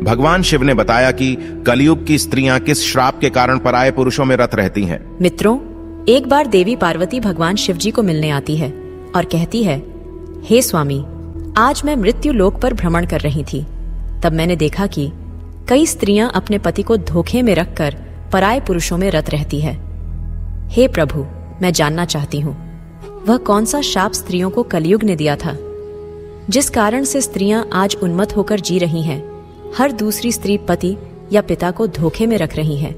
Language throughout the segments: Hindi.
भगवान शिव ने बताया कि कलयुग की स्त्रियां किस श्राप के कारण पराये पुरुषों में रत रहती हैं। मित्रों, एक बार देवी पार्वती भगवान शिव जी को मिलने आती है और कहती है, हे स्वामी, आज मैं मृत्यु लोक पर भ्रमण कर रही थी। तब मैंने देखा कि कई स्त्रियां अपने पति को धोखे में रखकर पराये पुरुषों में रत रहती है। हे प्रभु, मैं जानना चाहती हूँ, वह कौन सा शाप स्त्रियों को कलयुग ने दिया था, जिस कारण से स्त्रियां आज उन्मत्त होकर जी रही हैं, हर दूसरी स्त्री पति या पिता को धोखे में रख रही है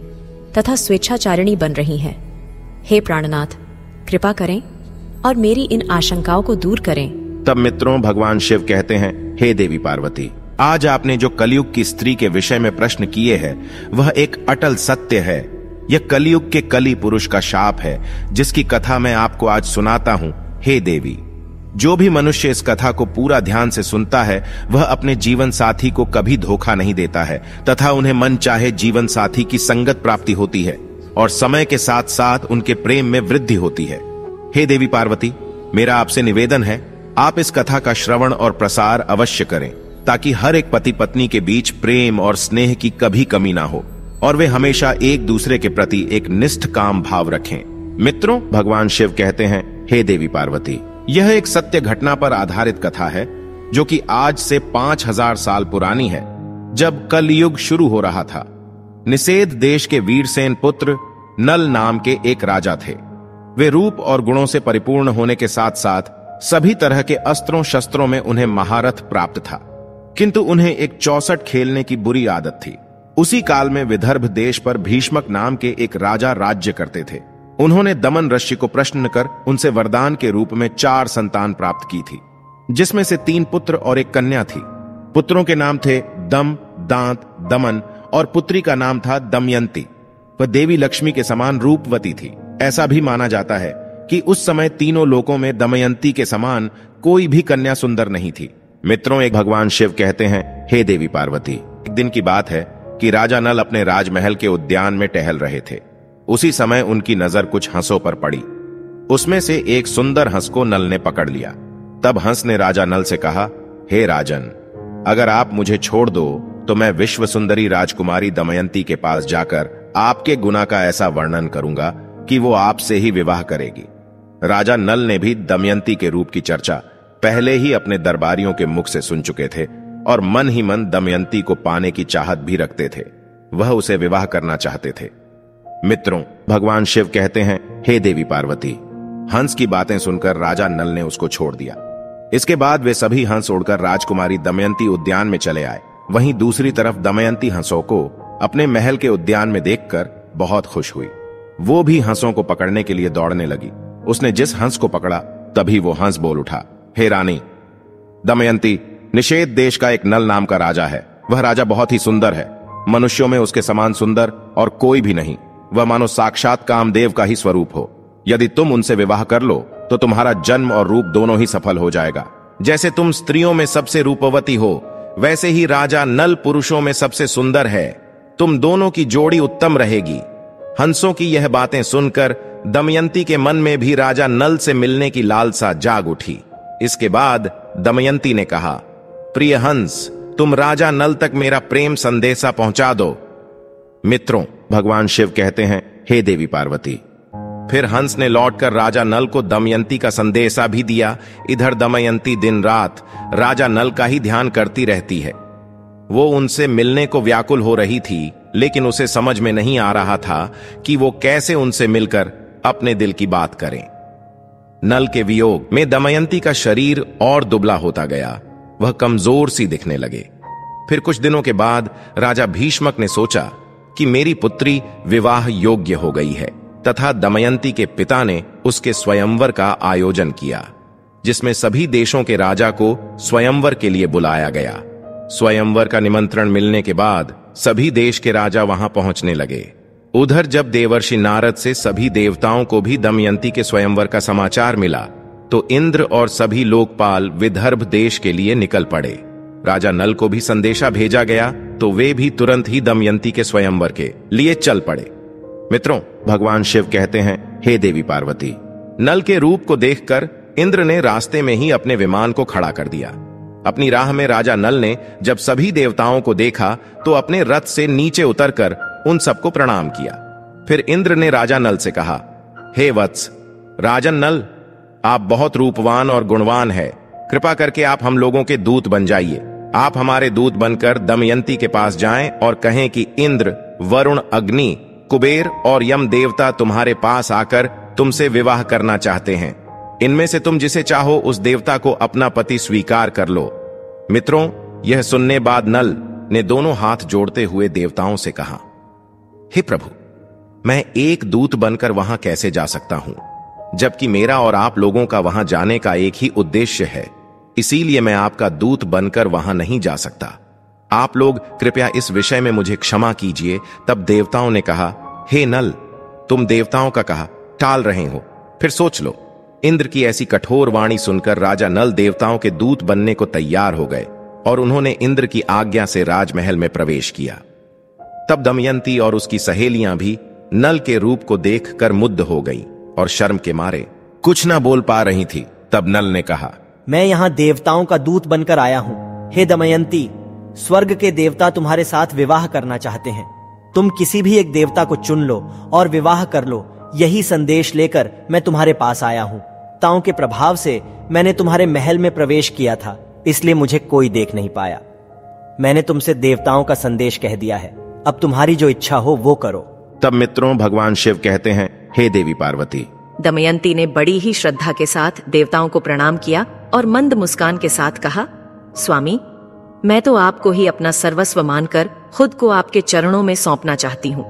तथा स्वेच्छाचारिणी बन रही है। हे प्राणनाथ, कृपा करें और मेरी इन आशंकाओं को दूर करें। तब मित्रों, भगवान शिव कहते हैं, हे देवी पार्वती, आज आपने जो कलयुग की स्त्री के विषय में प्रश्न किए हैं, वह एक अटल सत्य है। यह कलयुग के कली पुरुष का शाप है, जिसकी कथा मैं आपको आज सुनाता हूं। हे देवी, जो भी मनुष्य इस कथा को पूरा ध्यान से सुनता है, वह अपने जीवन साथी को कभी धोखा नहीं देता है तथा उन्हें मन चाहे जीवन साथी की संगत प्राप्ति होती है और समय के साथ साथ उनके प्रेम में वृद्धि होती है। हे देवी पार्वती, मेरा आपसे निवेदन है, आप इस कथा का श्रवण और प्रसार अवश्य करें, ताकि हर एक पति पत्नी के बीच प्रेम और स्नेह की कभी कमी ना हो और वे हमेशा एक दूसरे के प्रति एक निष्ठ काम भाव रखें। मित्रों, भगवान शिव कहते हैं, हे देवी पार्वती, यह एक सत्य घटना पर आधारित कथा है, जो कि आज से 5000 साल पुरानी है, जब कलयुग शुरू हो रहा था। निषेध देश के वीरसेन पुत्र नल नाम के एक राजा थे। वे रूप और गुणों से परिपूर्ण होने के साथ साथ सभी तरह के अस्त्रों शस्त्रों में उन्हें महारथ प्राप्त था, किंतु उन्हें एक चौसठ खेलने की बुरी आदत थी। उसी काल में विदर्भ देश पर भीष्मक नाम के एक राजा राज्य करते थे। उन्होंने दमन ऋषि को प्रश्न कर उनसे वरदान के रूप में 4 संतान प्राप्त की थी, जिसमें से 3 पुत्र और 1 कन्या थी। पुत्रों के नाम थे दम, दांत, दमन और पुत्री का नाम था दमयंती। वह देवी लक्ष्मी के समान रूपवती थी। ऐसा भी माना जाता है कि उस समय तीनों लोकों में दमयंती के समान कोई भी कन्या सुंदर नहीं थी। मित्रों, एक भगवान शिव कहते हैं, हे देवी पार्वती, एक दिन की बात है कि राजा नल अपने राजमहल के उद्यान में टहल रहे थे। उसी समय उनकी नजर कुछ हंसों पर पड़ी। उसमें से एक सुंदर हंस को नल ने पकड़ लिया। तब हंस ने राजा नल से कहा, हे राजन, अगर आप मुझे छोड़ दो तो मैं विश्व सुंदरी राजकुमारी दमयंती के पास जाकर आपके गुना का ऐसा वर्णन करूंगा कि वो आपसे ही विवाह करेगी। राजा नल ने भी दमयंती के रूप की चर्चा पहले ही अपने दरबारियों के मुख से सुन चुके थे और मन ही मन दमयंती को पाने की चाहत भी रखते थे। वह उसे विवाह करना चाहते थे। मित्रों, भगवान शिव कहते हैं, हे देवी पार्वती, हंस की बातें सुनकर राजा नल ने उसको छोड़ दिया। इसके बाद वे सभी हंस उड़कर राजकुमारी दमयंती उद्यान में चले आए। वहीं दूसरी तरफ दमयंती हंसों को अपने महल के उद्यान में देखकर बहुत खुश हुई। वो भी हंसों को पकड़ने के लिए दौड़ने लगी। उसने जिस हंस को पकड़ा, तभी वो हंस बोल उठा, हे रानी दमयंती, निषेध देश का एक नल नाम का राजा है। वह राजा बहुत ही सुंदर है। मनुष्यों में उसके समान सुंदर और कोई भी नहीं। वह मानो साक्षात कामदेव का ही स्वरूप हो। यदि तुम उनसे विवाह कर लो तो तुम्हारा जन्म और रूप दोनों ही सफल हो जाएगा। जैसे तुम स्त्रियों में सबसे रूपवती हो, वैसे ही राजा नल पुरुषों में सबसे सुंदर है। तुम दोनों की जोड़ी उत्तम रहेगी। हंसों की यह बातें सुनकर दमयंती के मन में भी राजा नल से मिलने की लालसा जाग उठी। इसके बाद दमयंती ने कहा, प्रिय हंस, तुम राजा नल तक मेरा प्रेम संदेशा पहुंचा दो। मित्रों, भगवान शिव कहते हैं, हे देवी पार्वती, फिर हंस ने लौटकर राजा नल को दमयंती का संदेशा भी दिया। इधर दमयंती दिन रात राजा नल का ही ध्यान करती रहती है। वो उनसे मिलने को व्याकुल हो रही थी, लेकिन उसे समझ में नहीं आ रहा था कि वो कैसे उनसे मिलकर अपने दिल की बात करें। नल के वियोग में दमयंती का शरीर और दुबला होता गया। वह कमजोर सी दिखने लगे। फिर कुछ दिनों के बाद राजा भीष्मक ने सोचा कि मेरी पुत्री विवाह योग्य हो गई है, तथा दमयंती के पिता ने उसके स्वयंवर का आयोजन किया, जिसमें सभी देशों के राजा को स्वयंवर के लिए बुलाया गया। स्वयंवर का निमंत्रण मिलने के बाद सभी देश के राजा वहां पहुंचने लगे। उधर जब देवर्षि नारद से सभी देवताओं को भी दमयंती के स्वयंवर का समाचार मिला, तो इंद्र और सभी लोकपाल विदर्भ देश के लिए निकल पड़े। राजा नल को भी संदेशा भेजा गया, तो वे भी तुरंत ही दमयंती के स्वयंवर के लिए चल पड़े। मित्रों, भगवान शिव कहते हैं, हे देवी पार्वती, नल के रूप को देखकर इंद्र ने रास्ते में ही अपने विमान को खड़ा कर दिया। अपनी राह में राजा नल ने जब सभी देवताओं को देखा तो अपने रथ से नीचे उतरकर उन सबको प्रणाम किया। फिर इंद्र ने राजा नल से कहा, हे वत्स, राजन नल, आप बहुत रूपवान और गुणवान है। कृपा करके आप हम लोगों के दूत बन जाइए। आप हमारे दूत बनकर दमयंती के पास जाएं और कहें कि इंद्र, वरुण, अग्नि, कुबेर और यम देवता तुम्हारे पास आकर तुमसे विवाह करना चाहते हैं। इनमें से तुम जिसे चाहो उस देवता को अपना पति स्वीकार कर लो। मित्रों, यह सुनने बाद नल ने दोनों हाथ जोड़ते हुए देवताओं से कहा, हे प्रभु, मैं एक दूत बनकर वहां कैसे जा सकता हूं, जबकि मेरा और आप लोगों का वहां जाने का एक ही उद्देश्य है। इसीलिए मैं आपका दूत बनकर वहां नहीं जा सकता। आप लोग कृपया इस विषय में मुझे क्षमा कीजिए। तब देवताओं ने कहा, हे नल, तुम देवताओं का कहा टाल रहे हो, फिर सोच लो। इंद्र की ऐसी कठोर वाणी सुनकर राजा नल देवताओं के दूत बनने को तैयार हो गए और उन्होंने इंद्र की आज्ञा से राजमहल में प्रवेश किया। तब दमयंती और उसकी सहेलियां भी नल के रूप को देखकर मुग्ध हो गईं और शर्म के मारे कुछ ना बोल पा रही थी। तब नल ने कहा, मैं यहाँ देवताओं का दूत बनकर आया हूँ। हे दमयंती, स्वर्ग के देवता तुम्हारे साथ विवाह करना चाहते हैं। तुम किसी भी एक देवता को चुन लो और विवाह कर लो। यही संदेश लेकर मैं तुम्हारे पास आया हूँ। ताओं के प्रभाव से मैंने तुम्हारे महल में प्रवेश किया था, इसलिए मुझे कोई देख नहीं पाया। मैंने तुमसे देवताओं का संदेश कह दिया है। अब तुम्हारी जो इच्छा हो वो करो। तब मित्रों, भगवान शिव कहते हैं, हे देवी पार्वती। दमयंती ने बड़ी ही श्रद्धा के साथ देवताओं को प्रणाम किया और मंद मुस्कान के साथ कहा, स्वामी, मैं तो आपको ही अपना सर्वस्व मानकर खुद को आपके चरणों में सौंपना चाहती हूँ।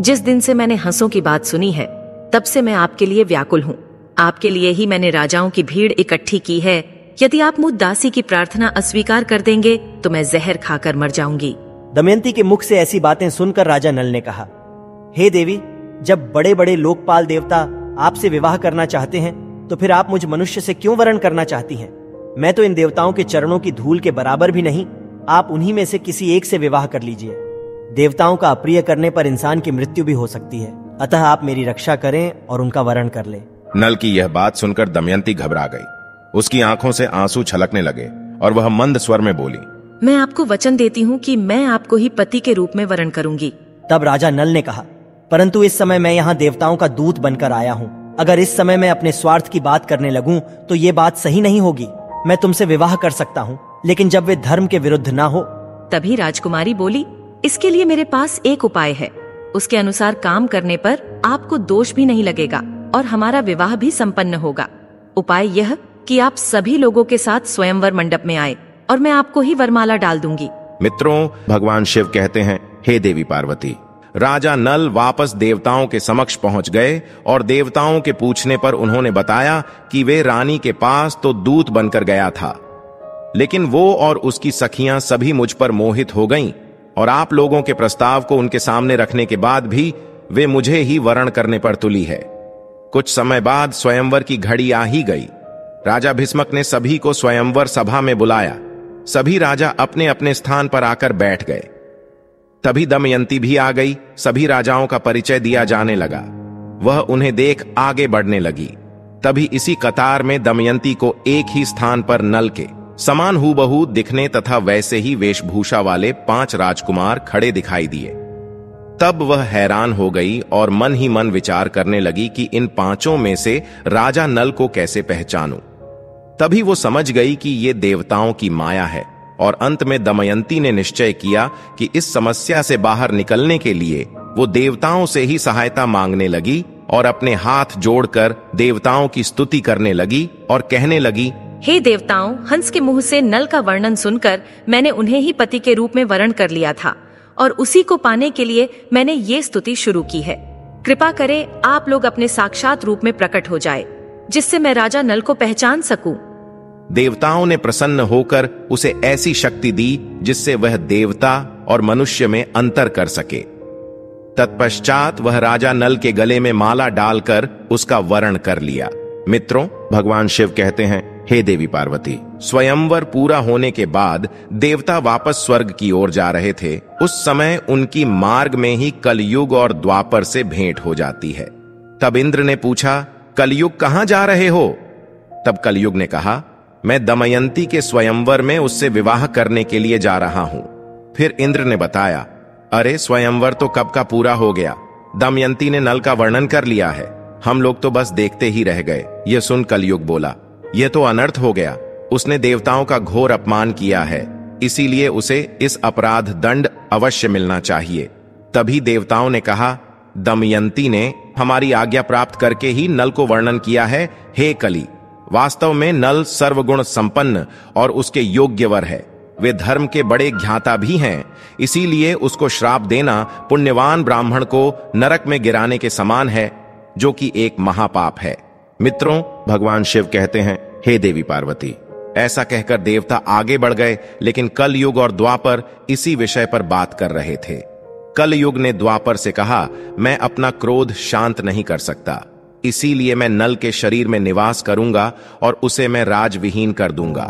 जिस दिन से मैंने हंसों की बात सुनी है, तब से मैं आपके लिए व्याकुल हूँ। आपके लिए ही मैंने राजाओं की भीड़ इकट्ठी की है। यदि आप मुझ दासी की प्रार्थना अस्वीकार कर देंगे तो मैं जहर खाकर मर जाऊंगी। दमयंती के मुख से ऐसी बातें सुनकर राजा नल ने कहा, हे देवी, जब बड़े बड़े लोकपाल देवता आपसे विवाह करना चाहते हैं तो फिर आप मुझ मनुष्य से क्यों वरण करना चाहती हैं? मैं तो इन देवताओं के चरणों की धूल के बराबर भी नहीं। आप उन्हीं में से किसी एक से विवाह कर लीजिए। देवताओं का अप्रिय करने पर इंसान की मृत्यु भी हो सकती है। अतः आप मेरी रक्षा करें और उनका वरण कर ले। नल की यह बात सुनकर दमयंती घबरा गई। उसकी आंखों से आंसू छलकने लगे और वह मंद स्वर में बोली, मैं आपको वचन देती हूँ कि मैं आपको ही पति के रूप में वरण करूंगी। तब राजा नल ने कहा, परंतु इस समय मैं यहाँ देवताओं का दूत बनकर आया हूँ। अगर इस समय मैं अपने स्वार्थ की बात करने लगूं तो ये बात सही नहीं होगी। मैं तुमसे विवाह कर सकता हूँ, लेकिन जब वे धर्म के विरुद्ध ना हो। तभी राजकुमारी बोली, इसके लिए मेरे पास एक उपाय है। उसके अनुसार काम करने पर आपको दोष भी नहीं लगेगा और हमारा विवाह भी संपन्न होगा। उपाय यह कि आप सभी लोगों के साथ स्वयंवर मंडप में आए और मैं आपको ही वरमाला डाल दूंगी। मित्रों, भगवान शिव कहते हैं, हे देवी पार्वती। राजा नल वापस देवताओं के समक्ष पहुंच गए और देवताओं के पूछने पर उन्होंने बताया कि वे रानी के पास तो दूत बनकर गया था, लेकिन वो और उसकी सखियां सभी मुझ पर मोहित हो गईं और आप लोगों के प्रस्ताव को उनके सामने रखने के बाद भी वे मुझे ही वरण करने पर तुली है। कुछ समय बाद स्वयंवर की घड़ी आ ही गई। राजा भीष्मक ने सभी को स्वयंवर सभा में बुलाया। सभी राजा अपने अपने स्थान पर आकर बैठ गए। तभी दमयंती भी आ गई। सभी राजाओं का परिचय दिया जाने लगा। वह उन्हें देख आगे बढ़ने लगी। तभी इसी कतार में दमयंती को एक ही स्थान पर नल के समान हूबहू दिखने तथा वैसे ही वेशभूषा वाले 5 राजकुमार खड़े दिखाई दिए। तब वह हैरान हो गई और मन ही मन विचार करने लगी कि इन 5 में से राजा नल को कैसे पहचानूं। तभी वो समझ गई कि ये देवताओं की माया है और अंत में दमयंती ने निश्चय किया कि इस समस्या से बाहर निकलने के लिए वो देवताओं से ही सहायता मांगने लगी और अपने हाथ जोड़कर देवताओं की स्तुति करने लगी और कहने लगी, हे देवताओं, हंस के मुंह से नल का वर्णन सुनकर मैंने उन्हें ही पति के रूप में वरण कर लिया था और उसी को पाने के लिए मैंने ये स्तुति शुरू की है। कृपा करें आप लोग अपने साक्षात रूप में प्रकट हो जाए, जिससे मैं राजा नल को पहचान सकूं। देवताओं ने प्रसन्न होकर उसे ऐसी शक्ति दी जिससे वह देवता और मनुष्य में अंतर कर सके। तत्पश्चात वह राजा नल के गले में माला डालकर उसका वरण कर लिया। मित्रों, भगवान शिव कहते हैं, हे देवी पार्वती, स्वयंवर पूरा होने के बाद देवता वापस स्वर्ग की ओर जा रहे थे। उस समय उनकी मार्ग में ही कलयुग और द्वापर से भेंट हो जाती है। तब इंद्र ने पूछा, कलयुग कहां जा रहे हो? तब कलयुग ने कहा, मैं दमयंती के स्वयंवर में उससे विवाह करने के लिए जा रहा हूं। फिर इंद्र ने बताया, अरे स्वयंवर तो कब का पूरा हो गया। दमयंती ने नल का वर्णन कर लिया है, हम लोग तो बस देखते ही रह गए। यह सुन कलयुग बोला, यह तो अनर्थ हो गया। उसने देवताओं का घोर अपमान किया है, इसीलिए उसे इस अपराध दंड अवश्य मिलना चाहिए। तभी देवताओं ने कहा, दमयंती ने हमारी आज्ञा प्राप्त करके ही नल को वर्णन किया है। हे कली, वास्तव में नल सर्वगुण संपन्न और उसके योग्य वर है। वे धर्म के बड़े ज्ञाता भी हैं, इसीलिए उसको श्राप देना पुण्यवान ब्राह्मण को नरक में गिराने के समान है, जो कि एक महापाप है। मित्रों, भगवान शिव कहते हैं, हे देवी पार्वती। ऐसा कहकर देवता आगे बढ़ गए, लेकिन कल युग और द्वापर इसी विषय पर बात कर रहे थे। कल युग ने द्वापर से कहा, मैं अपना क्रोध शांत नहीं कर सकता, इसीलिए मैं नल के शरीर में निवास करूंगा और उसे मैं राजविहीन कर दूंगा।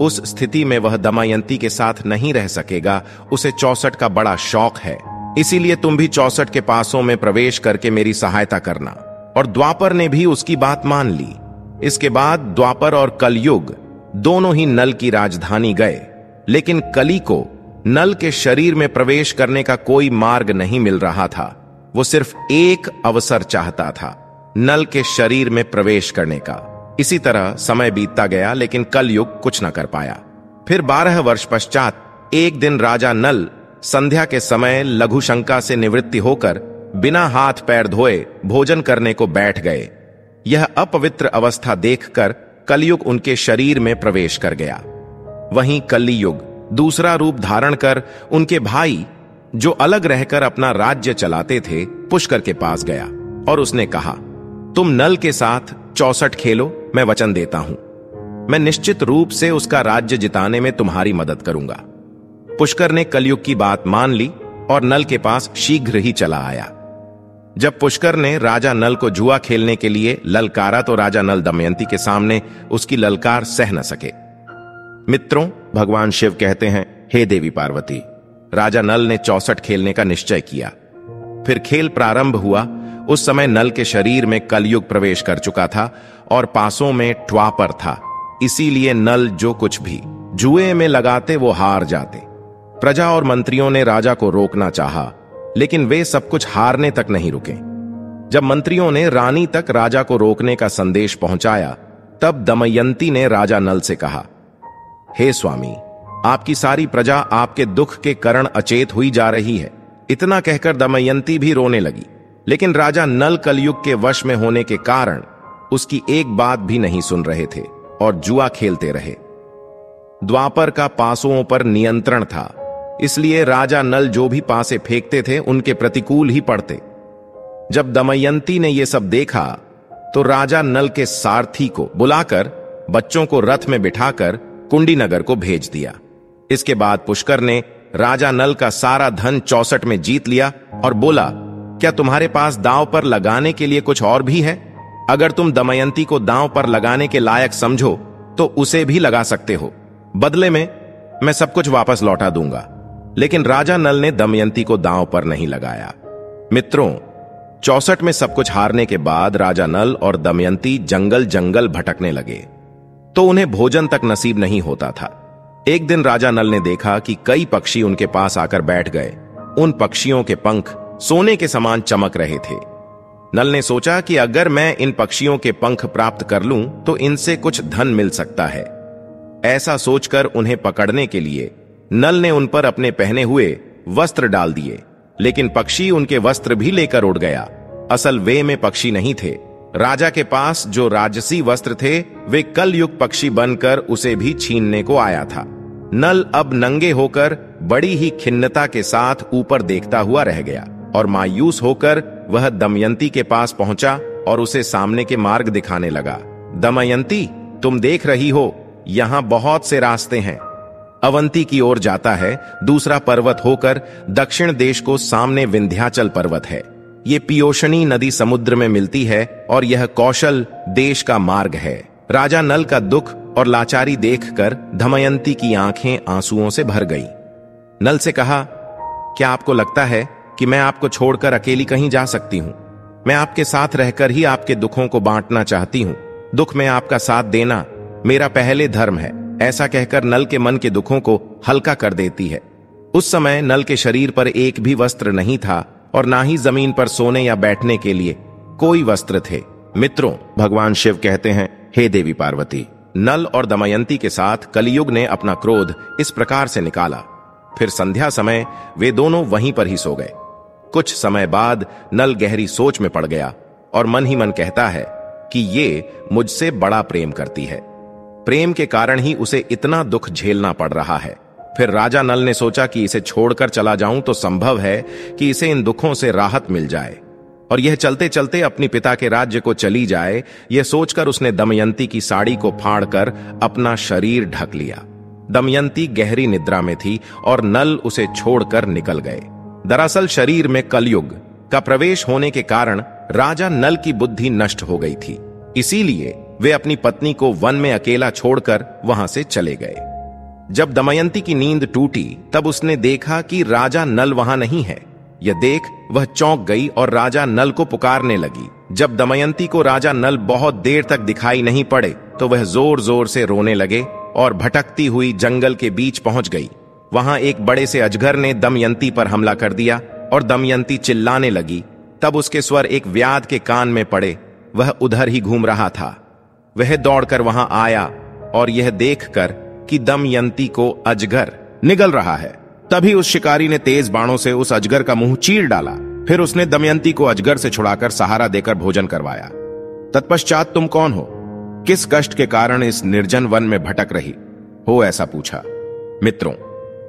उस स्थिति में वह दमयंती के साथ नहीं रह सकेगा। उसे 64 का बड़ा शौक है, इसीलिए तुम भी 64 के पासों में प्रवेश करके मेरी सहायता करना। और द्वापर ने भी उसकी बात मान ली। इसके बाद द्वापर और कलयुग दोनों ही नल की राजधानी गए, लेकिन कली को नल के शरीर में प्रवेश करने का कोई मार्ग नहीं मिल रहा था। वो सिर्फ एक अवसर चाहता था, नल के शरीर में प्रवेश करने का। इसी तरह समय बीतता गया, लेकिन कलयुग कुछ न कर पाया। फिर 12 वर्ष पश्चात एक दिन राजा नल संध्या के समय लघु शंका से निवृत्ति होकर बिना हाथ पैर धोए भोजन करने को बैठ गए। यह अपवित्र अवस्था देखकर कलयुग उनके शरीर में प्रवेश कर गया। वहीं कलियुग दूसरा रूप धारण कर उनके भाई, जो अलग रहकर अपना राज्य चलाते थे, पुष्कर के पास गया और उसने कहा, तुम नल के साथ 64 खेलो, मैं वचन देता हूं। मैं निश्चित रूप से उसका राज्य जिताने में तुम्हारी मदद करूंगा। पुष्कर ने कलयुग की बात मान ली और नल के पास शीघ्र ही चला आया। जब पुष्कर ने राजा नल को जुआ खेलने के लिए ललकारा तो राजा नल दमयंती के सामने उसकी ललकार सह न सके। मित्रों, भगवान शिव कहते हैं, हे देवी पार्वती। राजा नल ने 64 खेलने का निश्चय किया। फिर खेल प्रारंभ हुआ। उस समय नल के शरीर में कलयुग प्रवेश कर चुका था और पासों में ट्वापर था, इसीलिए नल जो कुछ भी जुए में लगाते वो हार जाते। प्रजा और मंत्रियों ने राजा को रोकना चाहा, लेकिन वे सब कुछ हारने तक नहीं रुके। जब मंत्रियों ने रानी तक राजा को रोकने का संदेश पहुंचाया, तब दमयंती ने राजा नल से कहा, हे स्वामी, आपकी सारी प्रजा आपके दुख के कारण अचेत हुई जा रही है। इतना कहकर दमयंती भी रोने लगी, लेकिन राजा नल कलयुग के वश में होने के कारण उसकी एक बात भी नहीं सुन रहे थे और जुआ खेलते रहे। द्वापर का पासों पर नियंत्रण था, इसलिए राजा नल जो भी पासे फेंकते थे उनके प्रतिकूल ही पड़ते। जब दमयंती ने यह सब देखा तो राजा नल के सारथी को बुलाकर बच्चों को रथ में बिठाकर कुंडीनगर को भेज दिया। इसके बाद पुष्कर ने राजा नल का सारा धन 64 में जीत लिया और बोला, क्या तुम्हारे पास दांव पर लगाने के लिए कुछ और भी है? अगर तुम दमयंती को दांव पर लगाने के लायक समझो तो उसे भी लगा सकते हो। बदले में मैं सब कुछ वापस लौटा दूंगा। लेकिन राजा नल ने दमयंती को दांव पर नहीं लगाया। मित्रों, 64 में सब कुछ हारने के बाद राजा नल और दमयंती जंगल जंगल भटकने लगे, तो उन्हें भोजन तक नसीब नहीं होता था। एक दिन राजा नल ने देखा कि कई पक्षी उनके पास आकर बैठ गए। उन पक्षियों के पंख सोने के समान चमक रहे थे। नल ने सोचा कि अगर मैं इन पक्षियों के पंख प्राप्त कर लूं तो इनसे कुछ धन मिल सकता है। ऐसा सोचकर उन्हें पकड़ने के लिए नल ने उन पर अपने पहने हुए वस्त्र डाल दिए, लेकिन पक्षी उनके वस्त्र भी लेकर उड़ गया। असल वे में पक्षी नहीं थे। राजा के पास जो राजसी वस्त्र थे वे कलयुग पक्षी बनकर उसे भी छीनने को आया था। नल अब नंगे होकर बड़ी ही खिन्नता के साथ ऊपर देखता हुआ रह गया और मायूस होकर वह दमयंती के पास पहुंचा और उसे सामने के मार्ग दिखाने लगा। दमयंती, तुम देख रही हो, यहां बहुत से रास्ते हैं। अवंती की ओर जाता है, दूसरा पर्वत होकर दक्षिण देश को सामने विंध्याचल पर्वत है। ये पियोशनी नदी समुद्र में मिलती है और यह कौशल देश का मार्ग है। राजा नल का दुख और लाचारी देखकर दमयंती की आंखें आंसुओं से भर गई। नल से कहा, क्या आपको लगता है कि मैं आपको छोड़कर अकेली कहीं जा सकती हूं? मैं आपके साथ रहकर ही आपके दुखों को बांटना चाहती हूं। दुख में आपका साथ देना मेरा पहले धर्म है, ऐसा कहकर नल के मन के दुखों को हल्का कर देती है। उस समय नल के शरीर पर एक भी वस्त्र नहीं था और ना ही जमीन पर सोने या बैठने के लिए कोई वस्त्र थे। मित्रों, भगवान शिव कहते हैं, हे देवी पार्वती, नल और दमयंती के साथ कलयुग ने अपना क्रोध इस प्रकार से निकाला। फिर संध्या समय वे दोनों वहीं पर ही सो गए। कुछ समय बाद नल गहरी सोच में पड़ गया और मन ही मन कहता है कि ये मुझसे बड़ा प्रेम करती है। प्रेम के कारण ही उसे इतना दुख झेलना पड़ रहा है। फिर राजा नल ने सोचा कि इसे छोड़कर चला जाऊं तो संभव है कि इसे इन दुखों से राहत मिल जाए और यह चलते चलते अपने पिता के राज्य को चली जाए। यह सोचकर उसने दमयंती की साड़ी को फाड़कर अपना शरीर ढक लिया। दमयंती गहरी निद्रा में थी और नल उसे छोड़कर निकल गए। दरअसल शरीर में कलयुग का प्रवेश होने के कारण राजा नल की बुद्धि नष्ट हो गई थी, इसीलिए वे अपनी पत्नी को वन में अकेला छोड़कर वहां से चले गए। जब दमयंती की नींद टूटी तब उसने देखा कि राजा नल वहां नहीं है। यह देख वह चौंक गई और राजा नल को पुकारने लगी। जब दमयंती को राजा नल बहुत देर तक दिखाई नहीं पड़े तो वह जोर जोर से रोने लगे और भटकती हुई जंगल के बीच पहुंच गई। वहां एक बड़े से अजगर ने दमयंती पर हमला कर दिया और दमयंती चिल्लाने लगी। तब उसके स्वर एक व्याध के कान में पड़े। वह उधर ही घूम रहा था। वह दौड़कर वहां आया और यह देखकर कि दमयंती को अजगर निगल रहा है, तभी उस शिकारी ने तेज बाणों से उस अजगर का मुंह चीर डाला। फिर उसने दमयंती को अजगर से छुड़ाकर सहारा देकर भोजन करवाया। तत्पश्चात तुम कौन हो, किस कष्ट के कारण इस निर्जन वन में भटक रही हो, ऐसा पूछा। मित्रों,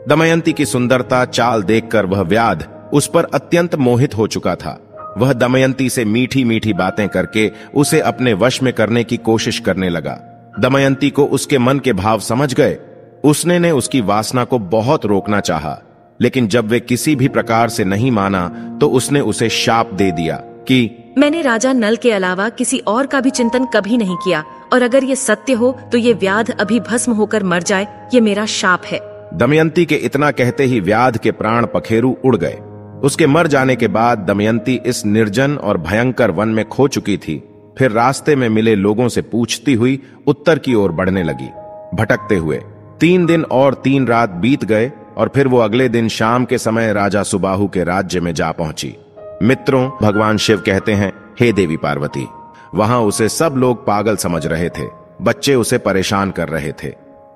दमयंती की सुंदरता चाल देखकर वह व्याध उस पर अत्यंत मोहित हो चुका था। वह दमयंती से मीठी मीठी बातें करके उसे अपने वश में करने की कोशिश करने लगा। दमयंती को उसके मन के भाव समझ गए। उसने ने उसकी वासना को बहुत रोकना चाहा, लेकिन जब वे किसी भी प्रकार से नहीं माना तो उसने उसे शाप दे दिया कि मैंने राजा नल के अलावा किसी और का भी चिंतन कभी नहीं किया, और अगर ये सत्य हो तो ये व्याध अभी भस्म होकर मर जाए, ये मेरा शाप है। दमयंती के इतना कहते ही व्याध के प्राण पखेरु उड़ गए। उसके मर जाने के बाद दमयंती इस निर्जन और भयंकर वन में खो चुकी थी। फिर रास्ते में मिले लोगों से पूछती हुई उत्तर की ओर बढ़ने लगी। भटकते हुए 3 दिन और 3 रात बीत गए और फिर वो अगले दिन शाम के समय राजा सुबाहु के राज्य में जा पहुंची। मित्रों, भगवान शिव कहते हैं, हे देवी पार्वती, वहां उसे सब लोग पागल समझ रहे थे। बच्चे उसे परेशान कर रहे थे।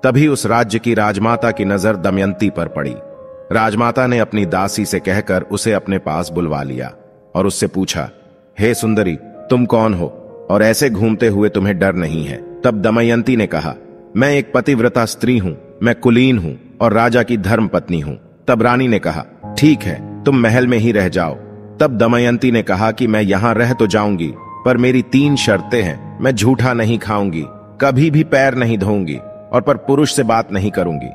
तभी उस राज्य की राजमाता की नजर दमयंती पर पड़ी। राजमाता ने अपनी दासी से कहकर उसे अपने पास बुलवा लिया और उससे पूछा, हे सुंदरी, तुम कौन हो और ऐसे घूमते हुए तुम्हें डर नहीं है? तब दमयंती ने कहा, मैं एक पतिव्रता स्त्री हूं, मैं कुलीन हूं और राजा की धर्म पत्नी हूं। तब रानी ने कहा, ठीक है, तुम महल में ही रह जाओ। तब दमयंती ने कहा कि मैं यहां रह तो जाऊंगी, पर मेरी 3 शर्तें हैं। मैं झूठा नहीं खाऊंगी, कभी भी पैर नहीं धोऊंगी और पर पुरुष से बात नहीं करूंगी।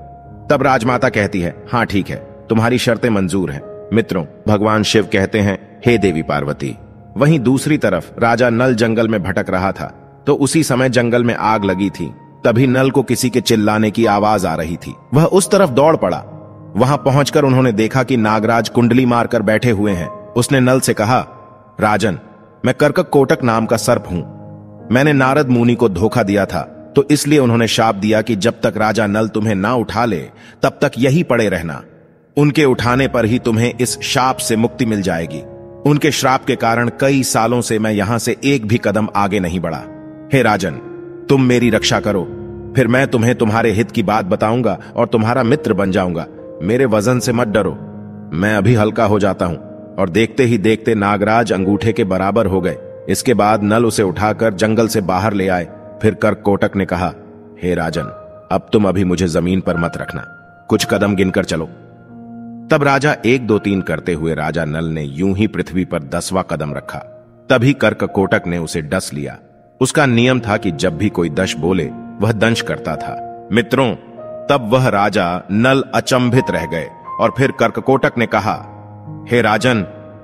तब राजमाता कहती है, हाँ ठीक है, तुम्हारी शर्तें मंजूर हैं। मित्रों, भगवान शिव कहते हैं, हे देवी पार्वती, वहीं दूसरी तरफ राजा नल जंगल में भटक रहा था तो उसी समय जंगल में आग लगी थी। तभी नल को किसी के चिल्लाने की आवाज आ रही थी। वह उस तरफ दौड़ पड़ा। वहां पहुंचकर उन्होंने देखा कि नागराज कुंडली मारकर बैठे हुए हैं। उसने नल से कहा, राजन, मैं कर्कक कोटक नाम का सर्प हूं। मैंने नारद मुनि को धोखा दिया था, तो इसलिए उन्होंने शाप दिया कि जब तक राजा नल तुम्हें ना उठा ले तब तक यही पड़े रहना। उनके उठाने पर ही तुम्हें इस शाप से मुक्ति मिल जाएगी। उनके श्राप के कारण कई सालों से मैं यहां से एक भी कदम आगे नहीं बढ़ा। हे राजन, तुम मेरी रक्षा करो, फिर मैं तुम्हें तुम्हारे हित की बात बताऊंगा और तुम्हारा मित्र बन जाऊंगा। मेरे वजन से मत डरो, मैं अभी हल्का हो जाता हूं। और देखते ही देखते नागराज अंगूठे के बराबर हो गए। इसके बाद नल उसे उठाकर जंगल से बाहर ले आए। फिर कर्ककोटक ने कहा, हे राजन, अब तुम अभी मुझे जमीन पर मत रखना, कुछ कदम गिनकर चलो। तब राजा 1 2 3 करते हुए राजा नल ने यूं ही पृथ्वी पर 10वां कदम रखा। तभी कर्ककोटक ने उसे डस लिया। उसका नियम था कि जब भी कोई दश बोले वह दंश करता था। मित्रों, तब वह राजा नल अचंभित रह गए और फिर कर्ककोटक ने कहा, हे राजन,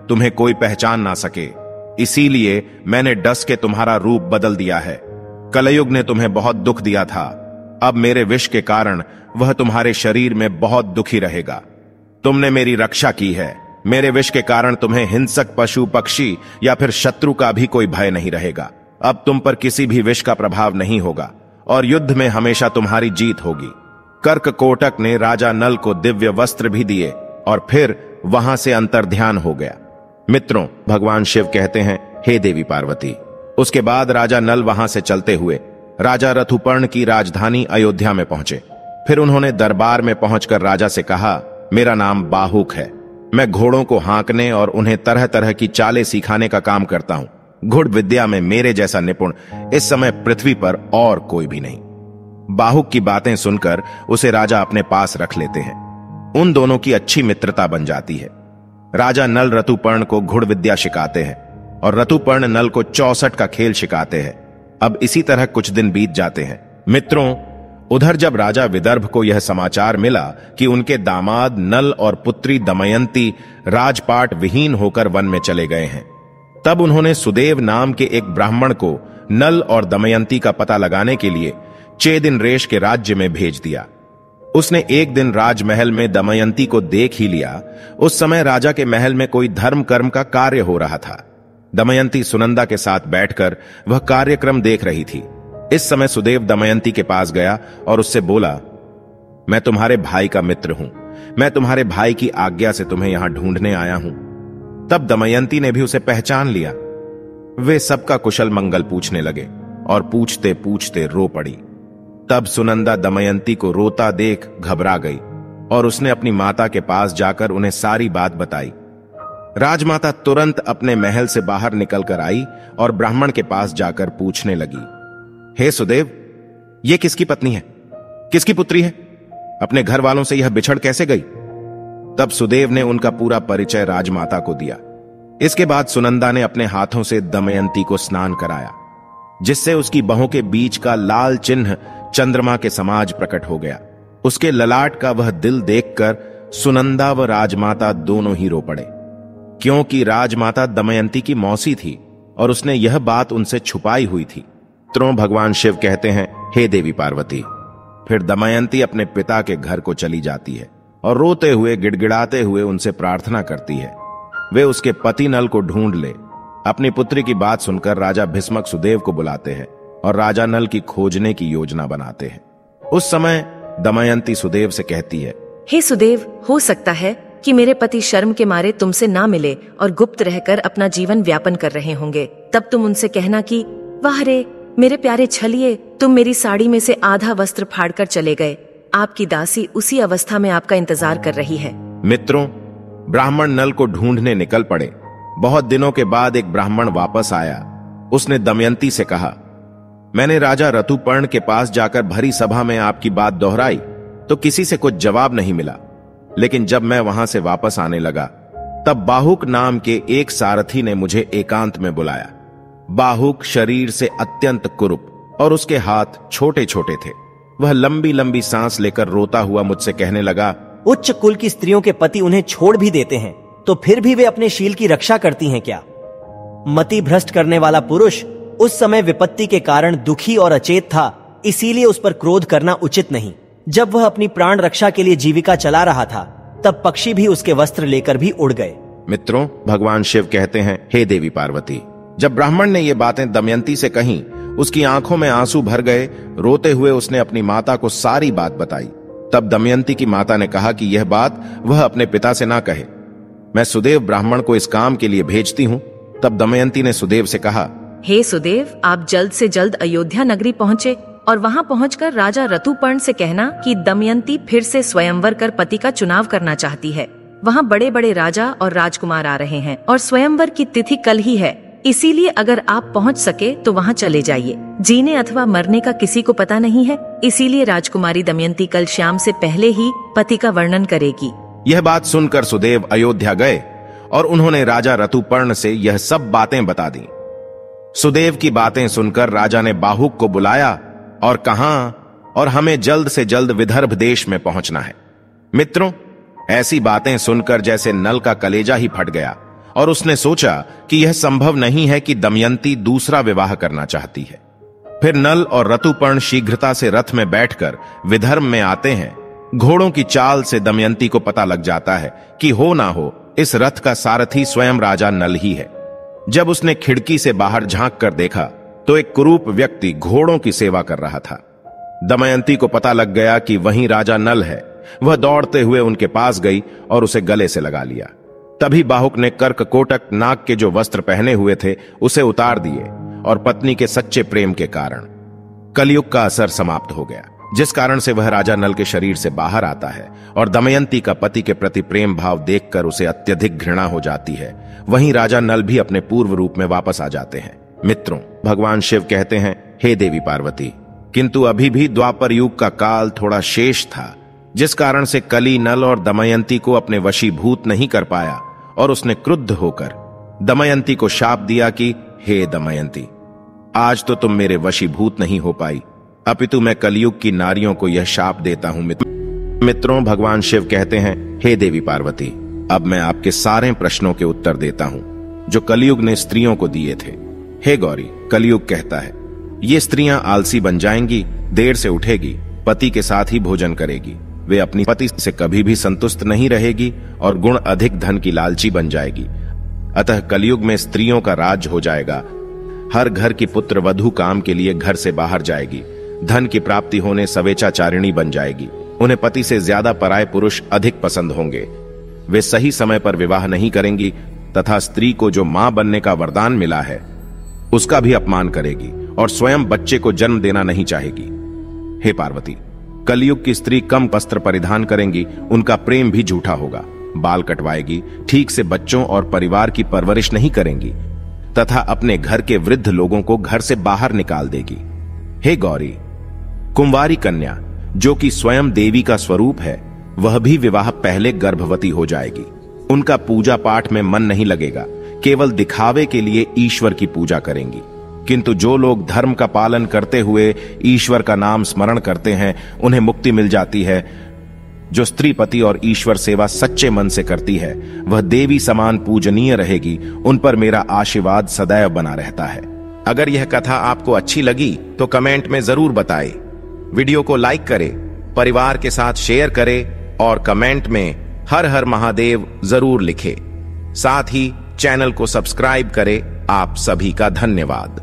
तुम्हें कोई पहचान ना सके, इसीलिए मैंने डस के तुम्हारा रूप बदल दिया है। कलयुग ने तुम्हें बहुत दुख दिया था, अब मेरे विष के कारण वह तुम्हारे शरीर में बहुत दुखी रहेगा। तुमने मेरी रक्षा की है, मेरे विष के कारण तुम्हें हिंसक पशु पक्षी या फिर शत्रु का भी कोई भय नहीं रहेगा। अब तुम पर किसी भी विष का प्रभाव नहीं होगा और युद्ध में हमेशा तुम्हारी जीत होगी। कर्ककोटक ने राजा नल को दिव्य वस्त्र भी दिए और फिर वहां से अंतर्ध्यान हो गया। मित्रों, भगवान शिव कहते हैं, हे देवी पार्वती। उसके बाद राजा नल वहां से चलते हुए राजा ऋतुपर्ण की राजधानी अयोध्या में पहुंचे। फिर उन्होंने दरबार में पहुंचकर राजा से कहा, मेरा नाम बाहुक है। मैं घोड़ों को हाँकने और उन्हें तरह तरह की चालें सिखाने का काम करता हूं। घुड़ विद्या में मेरे जैसा निपुण इस समय पृथ्वी पर और कोई भी नहीं। बाहुक की बातें सुनकर उसे राजा अपने पास रख लेते हैं। उन दोनों की अच्छी मित्रता बन जाती है। राजा नल ऋतुपर्ण को घुड़ विद्या सिखाते हैं और ऋतुपर्ण नल को 64 का खेल सिखाते हैं। अब इसी तरह कुछ दिन बीत जाते हैं। मित्रों, उधर जब राजा विदर्भ को यह समाचार मिला कि उनके दामाद नल और पुत्री दमयंती राजपाट विहीन होकर वन में चले गए हैं, तब उन्होंने सुदेव नाम के एक ब्राह्मण को नल और दमयंती का पता लगाने के लिए चेदिन रेश के राज्य में भेज दिया। उसने एक दिन राजमहल में दमयंती को देख ही लिया। उस समय राजा के महल में कोई धर्म कर्म का कार्य हो रहा था। दमयंती सुनंदा के साथ बैठकर वह कार्यक्रम देख रही थी। इस समय सुदेव दमयंती के पास गया और उससे बोला, मैं तुम्हारे भाई का मित्र हूं। मैं तुम्हारे भाई की आज्ञा से तुम्हें यहां ढूंढने आया हूं। तब दमयंती ने भी उसे पहचान लिया। वे सबका कुशल मंगल पूछने लगे और पूछते पूछते रो पड़ी। तब सुनंदा दमयंती को रोता देख घबरा गई और उसने अपनी माता के पास जाकर उन्हें सारी बात बताई। राजमाता तुरंत अपने महल से बाहर निकलकर आई और ब्राह्मण के पास जाकर पूछने लगी, हे सुदेव, ये किसकी पत्नी है? किसकी पुत्री है? अपने घर वालों से यह बिछड़ कैसे गई? तब सुदेव ने उनका पूरा परिचय राजमाता को दिया। इसके बाद सुनंदा ने अपने हाथों से दमयंती को स्नान कराया, जिससे उसकी बाहों के बीच का लाल चिन्ह चंद्रमा के समाज प्रकट हो गया। उसके ललाट का वह दिल देखकर सुनंदा व राजमाता दोनों ही रो पड़े, क्योंकि राजमाता दमयंती की मौसी थी और उसने यह बात उनसे छुपाई हुई थी। मित्रों, भगवान शिव कहते हैं, हे देवी पार्वती। फिर दमयंती अपने पिता के घर को चली जाती है और रोते हुए गिड़गिड़ाते हुए उनसे प्रार्थना करती है वे उसके पति नल को ढूंढ ले। अपनी पुत्री की बात सुनकर राजा भीष्मक सुदेव को बुलाते हैं और राजा नल की खोजने की योजना बनाते हैं। उस समय दमयंती सुदेव से कहती है, हे सुदेव, हो सकता है कि मेरे पति शर्म के मारे तुमसे ना मिले और गुप्त रहकर अपना जीवन व्यापन कर रहे होंगे। तब तुम उनसे कहना कि वाह रे मेरे प्यारे छलिए, तुम मेरी साड़ी में से आधा वस्त्र फाड़कर चले गए। आपकी दासी उसी अवस्था में आपका इंतजार कर रही है। मित्रों, ब्राह्मण नल को ढूंढने निकल पड़े। बहुत दिनों के बाद एक ब्राह्मण वापस आया। उसने दमयंती से कहा, मैंने राजा ऋतुपर्ण के पास जाकर भरी सभा में आपकी बात दोहराई तो किसी से कुछ जवाब नहीं मिला। लेकिन जब मैं वहां से वापस आने लगा तब बाहुक नाम के एक सारथी ने मुझे एकांत में बुलाया। बाहुक शरीर से अत्यंत कुरूप और उसके हाथ छोटे छोटे थे। वह लंबी लंबी सांस लेकर रोता हुआ मुझसे कहने लगा, उच्च कुल की स्त्रियों के पति उन्हें छोड़ भी देते हैं तो फिर भी वे अपने शील की रक्षा करती हैं क्या? मति भ्रष्ट करने वाला पुरुष उस समय विपत्ति के कारण दुखी और अचेत था, इसीलिए उस पर क्रोध करना उचित नहीं। जब वह अपनी प्राण रक्षा के लिए जीविका चला रहा था तब पक्षी भी उसके वस्त्र लेकर भी उड़ गए। मित्रों, भगवान शिव कहते हैं, हे देवी पार्वती। जब ब्राह्मण ने ये बातें दमयंती से कहीं, उसकी आंखों में आंसू भर गए। रोते हुए उसने अपनी माता को सारी बात बताई। तब दमयंती की माता ने कहा कि यह बात वह अपने पिता से ना कहे। मैं सुदेव ब्राह्मण को इस काम के लिए भेजती हूँ। तब दमयंती ने सुदेव से कहा, हे सुदेव, आप जल्द से जल्द अयोध्या नगरी पहुँचे और वहाँ पहुँचकर राजा ऋतुपर्ण से कहना कि दमयंती फिर से स्वयंवर कर पति का चुनाव करना चाहती है। वहाँ बड़े बड़े राजा और राजकुमार आ रहे हैं और स्वयंवर की तिथि कल ही है, इसीलिए अगर आप पहुँच सके तो वहाँ चले जाइए। जीने अथवा मरने का किसी को पता नहीं है, इसीलिए राजकुमारी दमयंती कल शाम से पहले ही पति का वर्णन करेगी। यह बात सुनकर सुदेव अयोध्या गए और उन्होंने राजा ऋतुपर्ण से यह सब बातें बता दी। सुदेव की बातें सुनकर राजा ने बाहुक को बुलाया और कहा, और हमें जल्द से जल्द विदर्भ देश में पहुंचना है। मित्रों, ऐसी बातें सुनकर जैसे नल का कलेजा ही फट गया और उसने सोचा कि यह संभव नहीं है कि दमयंती दूसरा विवाह करना चाहती है। फिर नल और ऋतुपर्ण शीघ्रता से रथ में बैठकर विदर्भ में आते हैं। घोड़ों की चाल से दमयंती को पता लग जाता है कि हो ना हो इस रथ का सारथी स्वयं राजा नल ही है। जब उसने खिड़की से बाहर झांक कर देखा तो एक कुरूप व्यक्ति घोड़ों की सेवा कर रहा था। दमयंती को पता लग गया कि वहीं राजा नल है। वह दौड़ते हुए उनके पास गई और उसे गले से लगा लिया। तभी बाहुक ने कर्ककोटक नाग के जो वस्त्र पहने हुए थे उसे उतार दिए और पत्नी के सच्चे प्रेम के कारण कलयुग का असर समाप्त हो गया, जिस कारण से वह राजा नल के शरीर से बाहर आता है और दमयंती का पति के प्रति प्रेम भाव देखकर उसे अत्यधिक घृणा हो जाती है। वहीं राजा नल भी अपने पूर्व रूप में वापस आ जाते हैं। मित्रों, भगवान शिव कहते हैं, हे देवी पार्वती, किंतु अभी भी द्वापर युग का काल थोड़ा शेष था, जिस कारण से कली नल और दमयंती को अपने वशीभूत नहीं कर पाया और उसने क्रुद्ध होकर दमयंती को शाप दिया कि हे दमयंती, आज तो तुम मेरे वशीभूत नहीं हो पाई, अपितु मैं कलयुग की नारियों को यह शाप देता हूं। मित्रों, भगवान शिव कहते हैं, हे देवी पार्वती, अब मैं आपके सारे प्रश्नों के उत्तर देता हूं जो कलयुग ने स्त्रियों को दिए थे। हे गौरी, कलयुग कहता है, ये स्त्रियां आलसी बन जाएंगी, देर से उठेगी, पति के साथ ही भोजन करेगी, वे अपनी पति से कभी भी संतुष्ट नहीं रहेगी और गुण अधिक धन की लालची बन जाएगी। अतः कलयुग में स्त्रियों का राज हो जाएगा। हर घर की पुत्र वधू काम के लिए घर से बाहर जाएगी, धन की प्राप्ति होने सवेचाचारिणी बन जाएगी, उन्हें पति से ज्यादा पराये पुरुष अधिक पसंद होंगे, वे सही समय पर विवाह नहीं करेंगी तथा स्त्री को जो मां बनने का वरदान मिला है उसका भी अपमान करेगी और स्वयं बच्चे को जन्म देना नहीं चाहेगी। हे पार्वती, कलयुग की स्त्री कम वस्त्र परिधान करेंगी, उनका प्रेम भी झूठा होगा, बाल कटवाएगी, ठीक से बच्चों और परिवार की परवरिश नहीं करेंगी तथा अपने घर के वृद्ध लोगों को घर से बाहर निकाल देगी। हे गौरी, कुंवारी कन्या जो कि स्वयं देवी का स्वरूप है, वह भी विवाह पहले गर्भवती हो जाएगी। उनका पूजा पाठ में मन नहीं लगेगा, केवल दिखावे के लिए ईश्वर की पूजा करेंगी। किंतु जो लोग धर्म का पालन करते हुए ईश्वर का नाम स्मरण करते हैं, उन्हें मुक्ति मिल जाती है। जो स्त्री पति और ईश्वर सेवा सच्चे मन से करती है, वह देवी समान पूजनीय रहेगी। उन पर मेरा आशीर्वाद सदैव बना रहता है। अगर यह कथा आपको अच्छी लगी तो कमेंट में जरूर बताएं, वीडियो को लाइक करें, परिवार के साथ शेयर करें और कमेंट में हर हर महादेव जरूर लिखें। साथ ही चैनल को सब्सक्राइब करें। आप सभी का धन्यवाद।